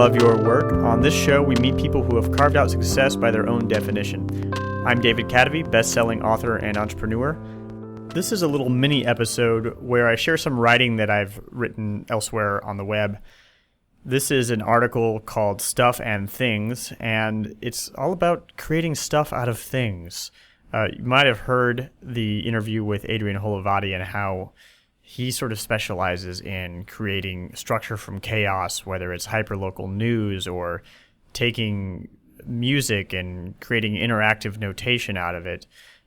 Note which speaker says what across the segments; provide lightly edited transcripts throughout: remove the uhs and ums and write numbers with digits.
Speaker 1: love your work. On this show, we meet people who have carved out success by their own definition. I'm David Cadavy, best-selling author and entrepreneur. This is a little mini episode where I share some writing that I've written elsewhere on the web. This is an article called Stuff and Things, and it's all about creating stuff out of things. You might have heard the interview with Adrian Holovati and how he sort of specializes in creating structure from chaos, whether it's hyperlocal news or taking music and creating interactive notation out of it.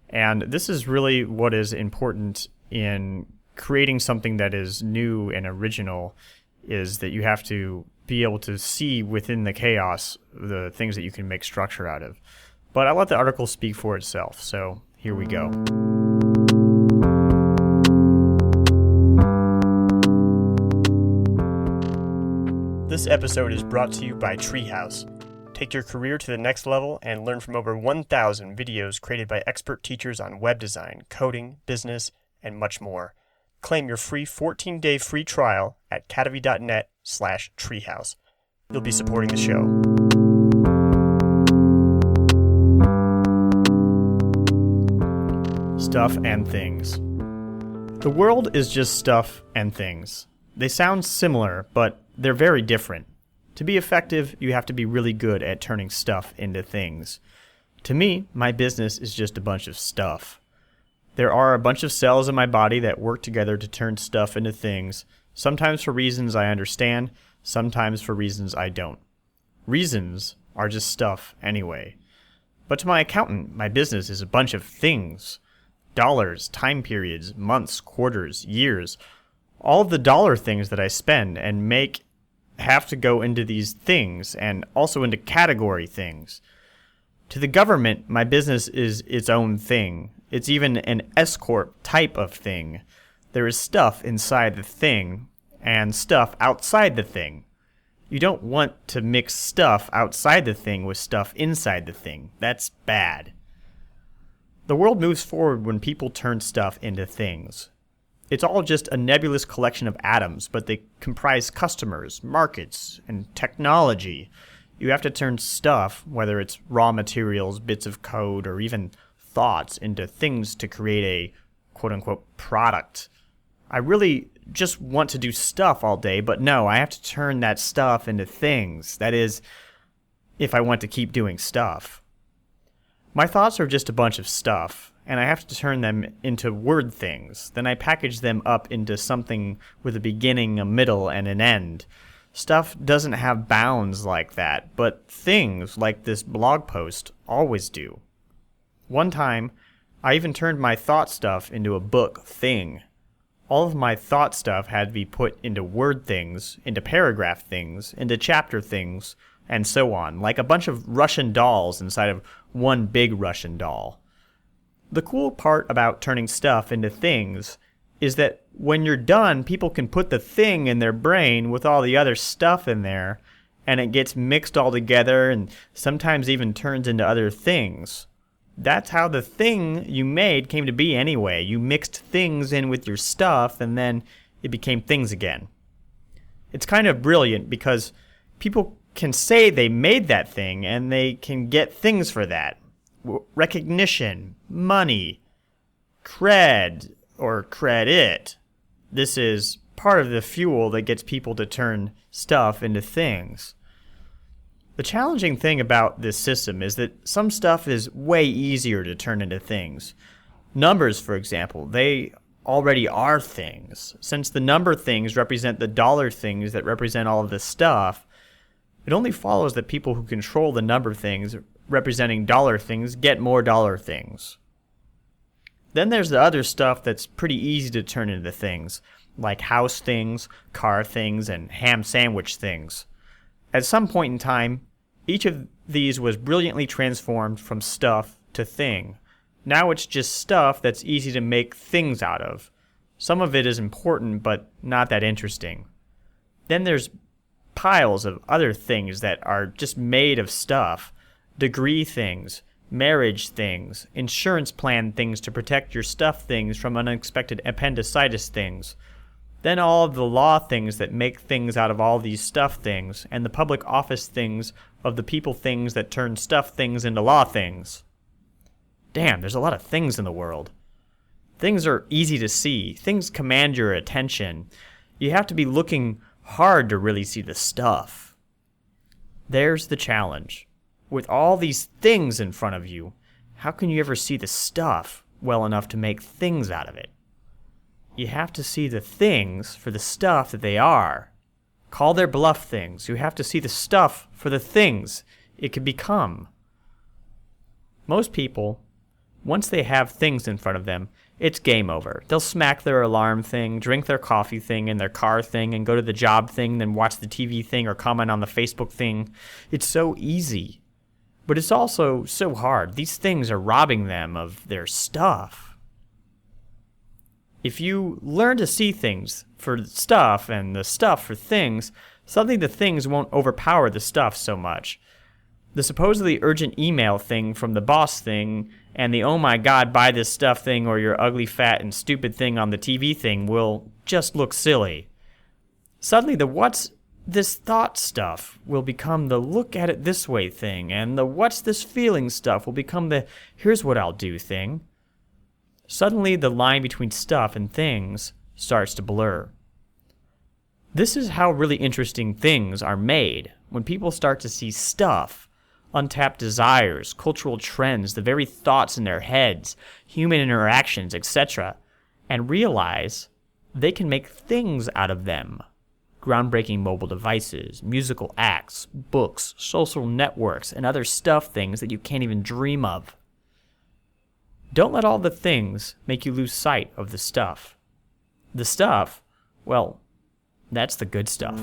Speaker 1: And this is really what is important in creating something that is new and original, is that you have to be able to see within the chaos the things that you can make structure out of. But I'll let the article speak for itself, so here we go. This episode is brought to you by Treehouse. Take your career to the next level and learn from over 1,000 videos created by expert teachers on web design, coding, business, and much more. Claim your free 14-day free trial at cadavy.net/treehouse. You'll be supporting the show. Stuff and things. The world is just stuff and things. They sound similar, but they're very different. To be effective, you have to be really good at turning stuff into things. To me, my business is just a bunch of stuff. There are a bunch of cells in my body that work together to turn stuff into things, sometimes for reasons I understand, sometimes for reasons I don't. Reasons are just stuff anyway. But to my accountant, my business is a bunch of things. Dollars, time periods, months, quarters, years. All of the dollar things that I spend and make have to go into these things and also into category things. To the government, my business is its own thing. It's even an S-corp type of thing. There is stuff inside the thing and stuff outside the thing. You don't want to mix stuff outside the thing with stuff inside the thing. That's bad. The world moves forward when people turn stuff into things. It's all just a nebulous collection of atoms, but they comprise customers, markets, and technology. You have to turn stuff, whether it's raw materials, bits of code, or even thoughts, into things to create a quote-unquote product. I really just want to do stuff all day, but no, I have to turn that stuff into things. That is, if I want to keep doing stuff. My thoughts are just a bunch of stuff, and I have to turn them into word things. Then I package them up into something with a beginning, a middle, and an end. Stuff doesn't have bounds like that, but things, like this blog post, always do. One time, I even turned my thought stuff into a book thing. All of my thought stuff had to be put into word things, into paragraph things, into chapter things, and so on, like a bunch of Russian dolls inside of one big Russian doll. The cool part about turning stuff into things is that when you're done, people can put the thing in their brain with all the other stuff in there, and it gets mixed all together and sometimes even turns into other things. That's how the thing you made came to be anyway. You mixed things in with your stuff, and then it became things again. It's kind of brilliant because people can say they made that thing, and they can get things for that. Recognition, money, cred, or credit. This is part of the fuel that gets people to turn stuff into things. The challenging thing about this system is that some stuff is way easier to turn into things. Numbers, for example, they already are things. Since the number things represent the dollar things that represent all of this stuff, it only follows that people who control the number things representing dollar things get more dollar things. Then there's the other stuff that's pretty easy to turn into things, like house things, car things, and ham sandwich things. At some point in time, each of these was brilliantly transformed from stuff to thing. Now it's just stuff that's easy to make things out of. Some of it is important, but not that interesting. Then there's piles of other things that are just made of stuff. Degree things, marriage things, insurance plan things to protect your stuff things from unexpected appendicitis things. Then all of the law things that make things out of all these stuff things, and the public office things of the people things that turn stuff things into law things. Damn, there's a lot of things in the world. Things are easy to see. Things command your attention. You have to be looking hard to really see the stuff. There's the challenge. With all these things in front of you, how can you ever see the stuff well enough to make things out of it? You have to see the things for the stuff that they are. Call their bluff things. You have to see the stuff for the things it could become. Most people, once they have things in front of them, it's game over. They'll smack their alarm thing, drink their coffee thing and their car thing, and go to the job thing, then watch the TV thing or comment on the Facebook thing. It's so easy. But it's also so hard. These things are robbing them of their stuff. If you learn to see things for stuff and the stuff for things, suddenly the things won't overpower the stuff so much. The supposedly urgent email thing from the boss thing and the oh my god buy this stuff thing or your ugly fat and stupid thing on the TV thing will just look silly. Suddenly the what's this thought stuff will become the look at it this way thing, and the what's this feeling stuff will become the here's what I'll do thing. Suddenly the line between stuff and things starts to blur. This is how really interesting things are made, when people start to see stuff, untapped desires, cultural trends, the very thoughts in their heads, human interactions, etc., and realize they can make things out of them. Groundbreaking mobile devices, musical acts, books, social networks, and other stuff things that you can't even dream of. Don't let all the things make you lose sight of the stuff. The stuff, well, that's the good stuff.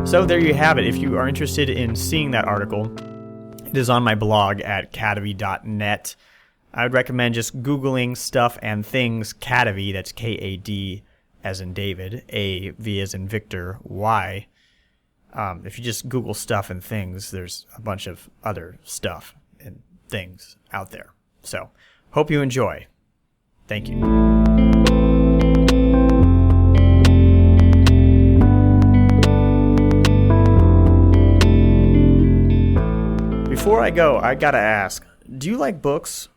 Speaker 1: So there you have it. If you are interested in seeing that article, it is on my blog at kadavy.net. I would recommend just Googling stuff and things Kadavy, that's K-A-D as in David, A, V as in Victor, Y. If you just Google stuff and things, there's a bunch of other stuff and things out there. So, hope you enjoy. Thank you. Before I go, I gotta ask, do you like books?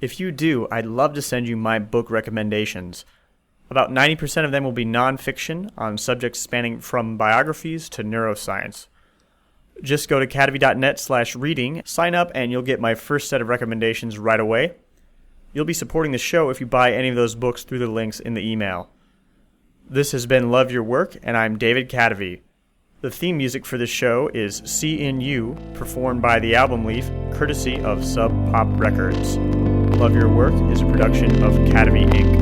Speaker 1: If you do, I'd love to send you my book recommendations. About 90% of them will be nonfiction on subjects spanning from biographies to neuroscience. Just go to kadavy.net/reading, sign up, and you'll get my first set of recommendations right away. You'll be supporting the show if you buy any of those books through the links in the email. This has been Love Your Work, and I'm David Kadavy. The theme music for this show is See in You, performed by The Album Leaf, courtesy of Sub Pop Records. Love Your Work is a production of Kadavy Inc.